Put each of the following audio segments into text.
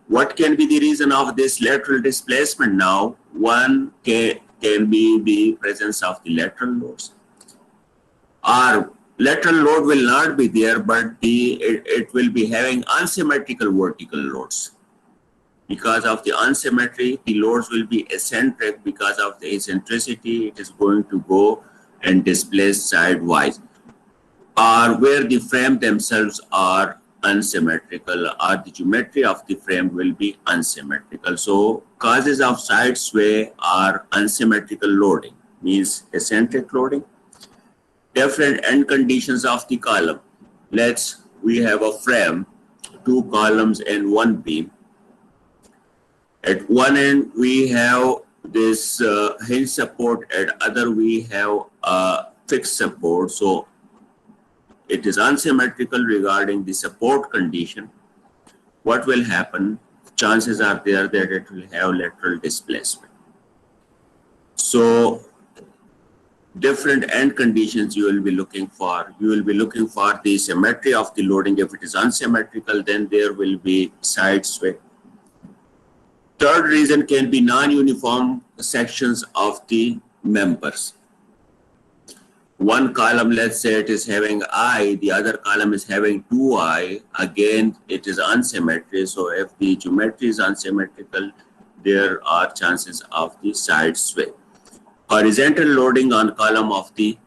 What can be the reason of this lateral displacement now? One can be the presence of the lateral loads. Our lateral load will not be there, but it will be having unsymmetrical vertical loads. Because of the unsymmetry, the loads will be eccentric. Because of the eccentricity, it is going to go and displace sidewise. Or where the frame themselves are unsymmetrical, or the geometry of the frame will be unsymmetrical. So causes of side sway are unsymmetrical loading, means eccentric loading. Different end conditions of the column. We have a frame, two columns and one beam. At one end, we have this hinge support. At other, we have a fixed support. So it is unsymmetrical regarding the support condition. What will happen? Chances are there that it will have lateral displacement. So different end conditions you will be looking for. You will be looking for the symmetry of the loading. If it is unsymmetrical, then there will be side sway. Third reason can be non-uniform sections of the members. One column, let's say it is having I, the other column is having 2I. Again, it is unsymmetry. So if the geometry is unsymmetrical, there are chances of the side sway. Horizontal loading on column of the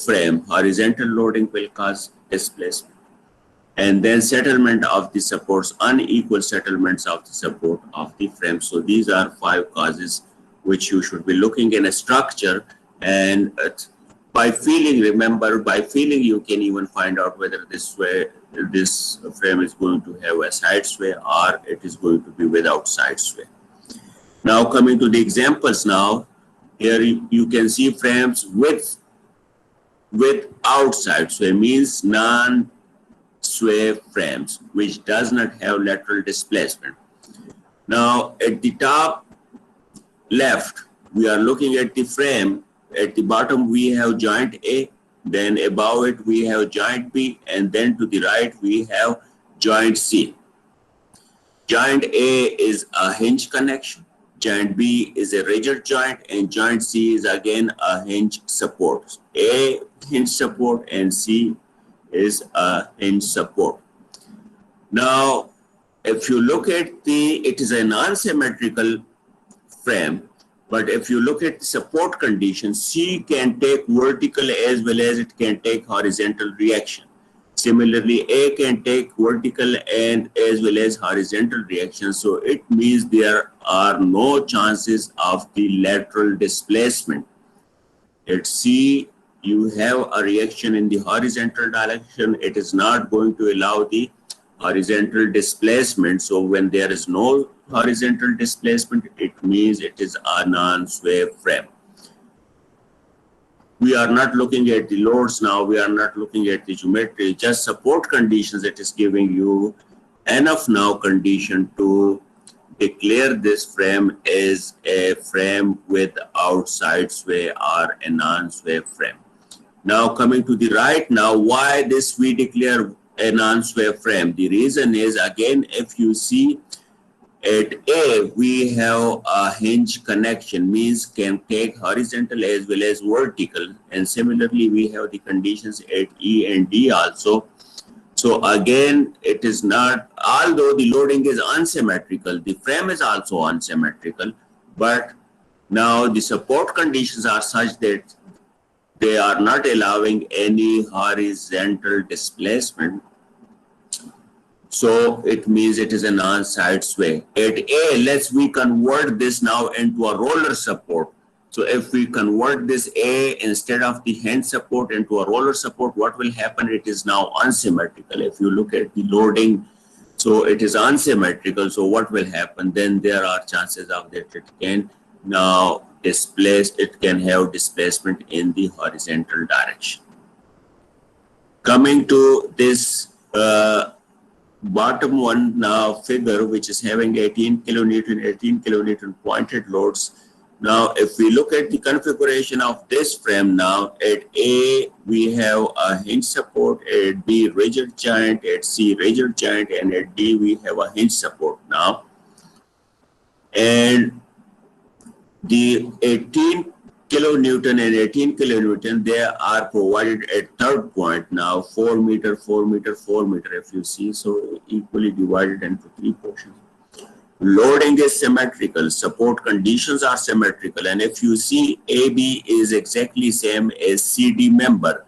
frame. Horizontal loading will cause displacement. And then settlement of the supports, unequal settlements of the support of the frame. So these are 5 causes which you should be looking in a structure. And by feeling, remember, by feeling you can even find out whether this frame is going to have a side sway or it is going to be without side sway. Now coming to the examples now, here you can see frames with outside sway, means non-sway frames, which does not have lateral displacement. Now at the top left, we are looking at the frame. At the bottom, we have joint A, then above it, we have joint B, and then to the right, we have joint C. Joint A is a hinge connection, joint B is a rigid joint, and joint C is again a hinge support. A hinge support and C is a hinge support. Now, if you look at it is a non-symmetrical frame. But if you look at the support conditions, C can take vertical as well as it can take horizontal reaction. Similarly, A can take vertical and as well as horizontal reaction. So it means there are no chances of the lateral displacement. At C, you have a reaction in the horizontal direction. It is not going to allow the horizontal displacement. So when there is no horizontal displacement, it means it is a non-sway frame. We are not looking at the loads now. We are not looking at the geometry, just support conditions. It is giving you enough now condition to declare this frame as a frame with outside sway or a non-sway frame. Now coming to the right now, why this we declare a non-sway frame? The reason is, again, if you see at A, we have a hinge connection, means can take horizontal as well as vertical. And similarly, we have the conditions at E and D also. So again, it is not, although the loading is unsymmetrical, the frame is also unsymmetrical, but now the support conditions are such that they are not allowing any horizontal displacement. So it means it is a non-side sway. At A, we convert this now into a roller support. So if we convert this A instead of the hinge support into a roller support, what will happen? It is now unsymmetrical. If you look at the loading, so it is unsymmetrical. So what will happen? Then there are chances of that it can now displace, it can have displacement in the horizontal direction. Coming to this bottom one now figure, which is having 18 kilonewton pointed loads. Now, if we look at the configuration of this frame now, at A, we have a hinge support, at B, rigid joint, at C, rigid joint, and at D, we have a hinge support. now. And the 18 kilonewton and 18 kilonewton, they are provided at third point now, 4 meter, 4 meter, 4 meter, if you see, so equally divided into 3 portions. Loading is symmetrical, support conditions are symmetrical, and if you see, AB is exactly same as CD member.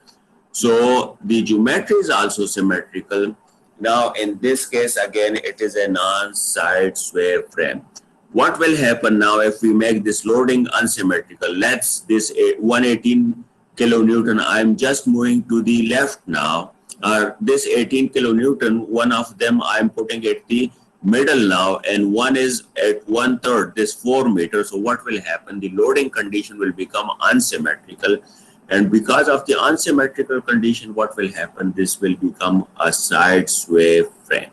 So the geometry is also symmetrical. Now in this case, again, it is a non-side sway frame. What will happen now if we make this loading unsymmetrical? Let's this 118 kilonewton, I'm just moving to the left now. This 18 kilonewton, one of them I'm putting at the middle now, and one is at 1/3, this 4 meters. So what will happen? The loading condition will become unsymmetrical. And because of the unsymmetrical condition, what will happen? This will become a side sway frame.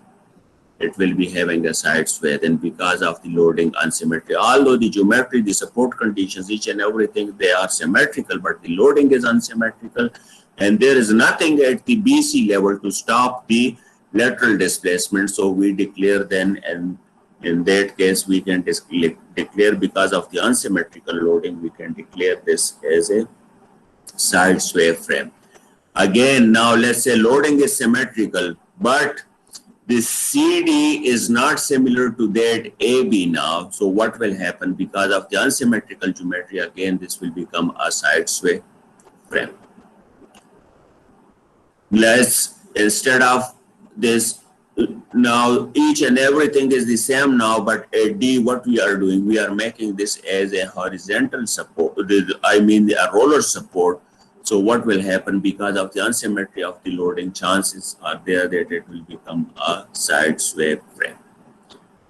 It will be having a side sway, then because of the loading unsymmetry. Although the geometry, the support conditions, each and everything, they are symmetrical, but the loading is unsymmetrical, and there is nothing at the BC level to stop the lateral displacement. So we declare then, and in that case, we can declare, because of the unsymmetrical loading, we can declare this as a side sway frame. Again, now let's say loading is symmetrical, but this CD is not similar to that AB now. So what will happen? Because of the unsymmetrical geometry, again, this will become a side sway frame. Let's, instead of this, now each and everything is the same now, but at D, what we are doing, we are making this as a horizontal support, I mean a roller support. So what will happen? Because of the unsymmetry of the loading, chances are there that it will become a side sway frame.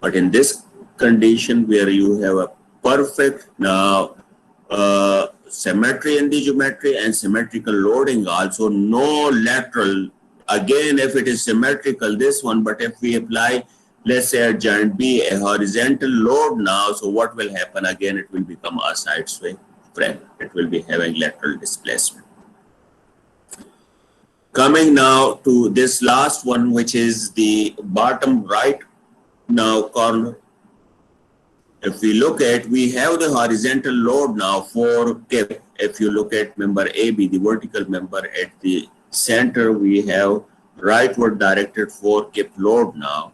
But in this condition where you have a perfect now symmetry in the geometry and symmetrical loading, also no lateral, again if it is symmetrical, this one, but if we apply, let's say at joint B, a horizontal load now, so what will happen? Again, it will become a side sway frame. It will be having lateral displacement. Coming now to this last one, which is the bottom right now corner. If we look at, we have the horizontal load now for KIP. If you look at member AB, the vertical member at the center, we have rightward directed 4 KIP load now.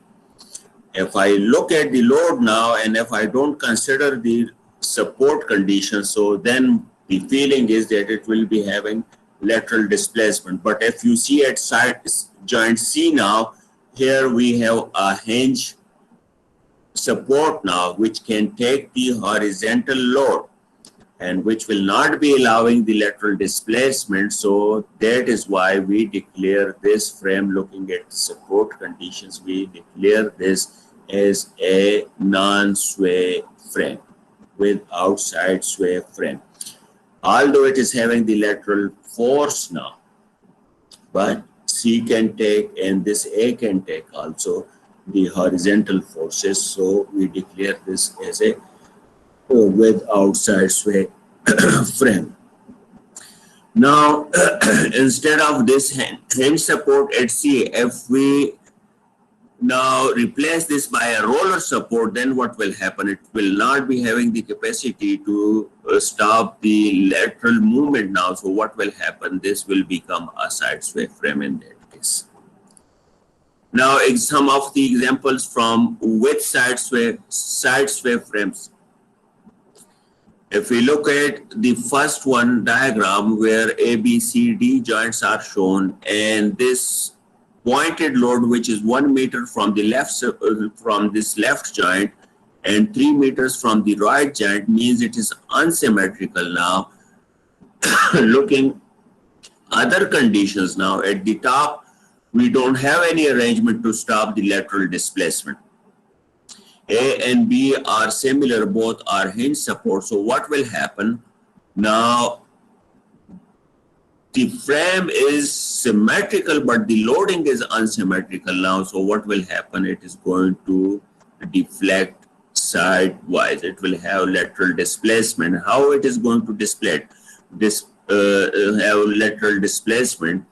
If I look at the load now, and if I don't consider the support conditions, so then the feeling is that it will be having lateral displacement. But if you see at side joint C now, here we have a hinge support now, which can take the horizontal load and which will not be allowing the lateral displacement. So that is why we declare this frame, looking at the support conditions, we declare this as a non-sway frame with outside sway frame. Although it is having the lateral force now, but C can take and this A can take also the horizontal forces. So we declare this as a with outside sway frame. Now, instead of this hinge support at C, if we now replace this by a roller support, then what will happen? It will not be having the capacity to stop the lateral movement now. So what will happen? This will become a side sway frame in that case. Now, some of the examples from with side sway frames. If we look at the first one diagram where A, B, C, D joints are shown, and this pointed load, which is 1 meter from the left, from this left joint and 3 meters from the right joint, means it is unsymmetrical now. Looking other conditions now, at the top, we don't have any arrangement to stop the lateral displacement. A and B are similar, both are hinge support. So what will happen? Now, the frame is symmetrical, but the loading is unsymmetrical now. So what will happen? It is going to deflect sidewise. It will have lateral displacement. How it is going to display? This have lateral displacement.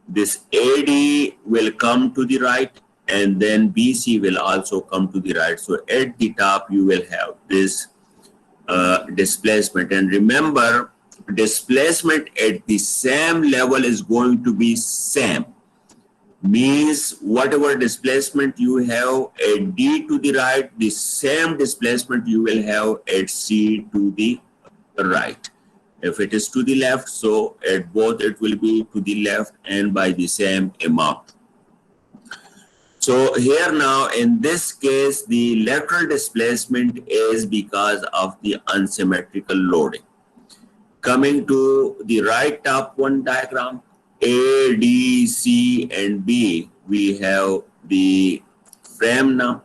This AD will come to the right and then BC will also come to the right. So at the top you will have this displacement, and remember, displacement at the same level is going to be same, means whatever displacement you have at D to the right, the same displacement you will have at C to the right. If it is to the left, so at both it will be to the left and by the same amount. So here now, in this case, the lateral displacement is because of the unsymmetrical loading. Coming to the right top one diagram, A, D, C, and B, we have the frame now.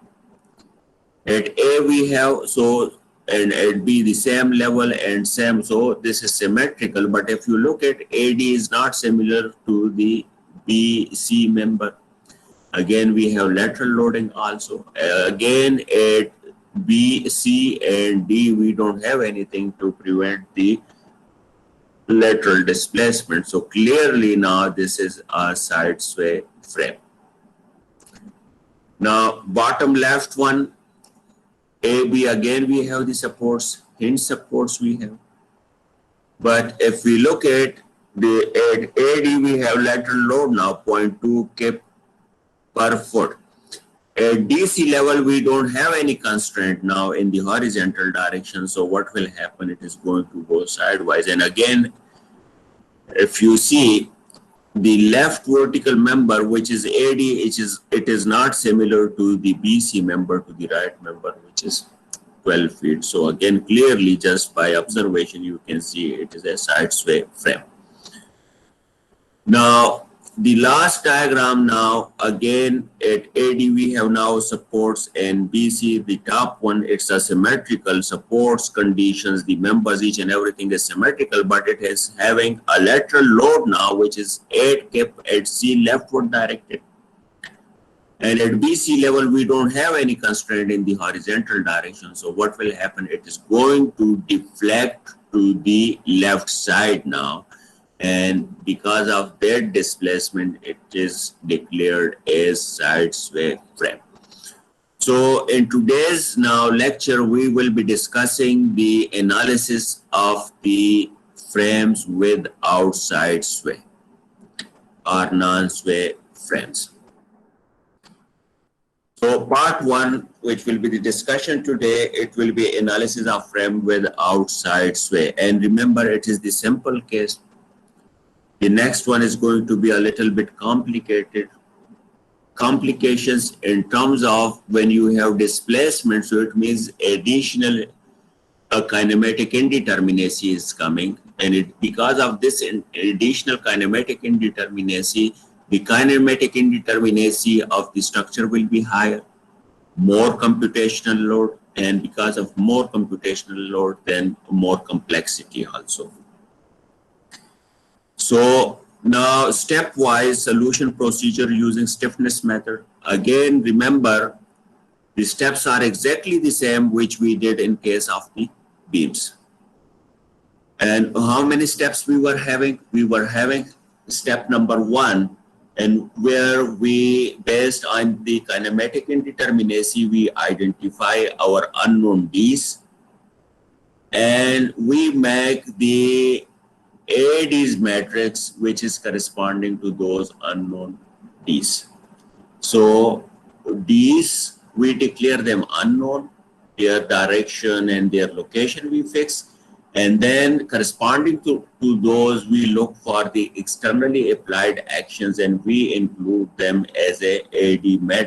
At A we have, so, and at B the same level and same, so this is symmetrical. But if you look at AD is not similar to the BC member. Again, we have lateral loading also. Again, at B, C, and D, we don't have anything to prevent the lateral displacement. So clearly now this is a side sway frame. Now, bottom left one, AB, again we have the supports, hinge supports we have. But if we look at the AD, we have lateral load now, 0.2 kip per foot. At DC level, we don't have any constraint now in the horizontal direction. So what will happen? It is going to go sidewise. And again, if you see the left vertical member, which is AD, it is not similar to the BC member, to the right member, which is 12 feet. So again, clearly just by observation, you can see it is a side sway frame. Now, the last diagram now, again at AD we have now supports, and BC, the top one, it's a symmetrical supports conditions, the members, each and everything is symmetrical, but it is having a lateral load now, which is 8 kip at C leftward directed. And at BC level, we don't have any constraint in the horizontal direction. So what will happen? It is going to deflect to the left side now. And because of that displacement, it is declared as side sway frame. So in today's now lecture, we will be discussing the analysis of the frames with outside sway or non-sway frames. So part one, which will be the discussion today, it will be analysis of frame with outside sway. And remember, it is the simple case. The next one is going to be a little bit complicated. Complications in terms of when you have displacement, so it means additional kinematic indeterminacy is coming. And because of this additional kinematic indeterminacy, the kinematic indeterminacy of the structure will be higher, more computational load, and because of more computational load, then more complexity also. So now stepwise solution procedure using stiffness method. Again, remember, the steps are exactly the same which we did in case of the beams. And how many steps we were having? We were having step number 1, and where we, based on the kinematic indeterminacy, we identify our unknown D's, and we make the AD's matrix, which is corresponding to those unknown D's. So D's, we declare them unknown, their direction and their location we fix, and then corresponding to those, we look for the externally applied actions and we include them as a AD matrix.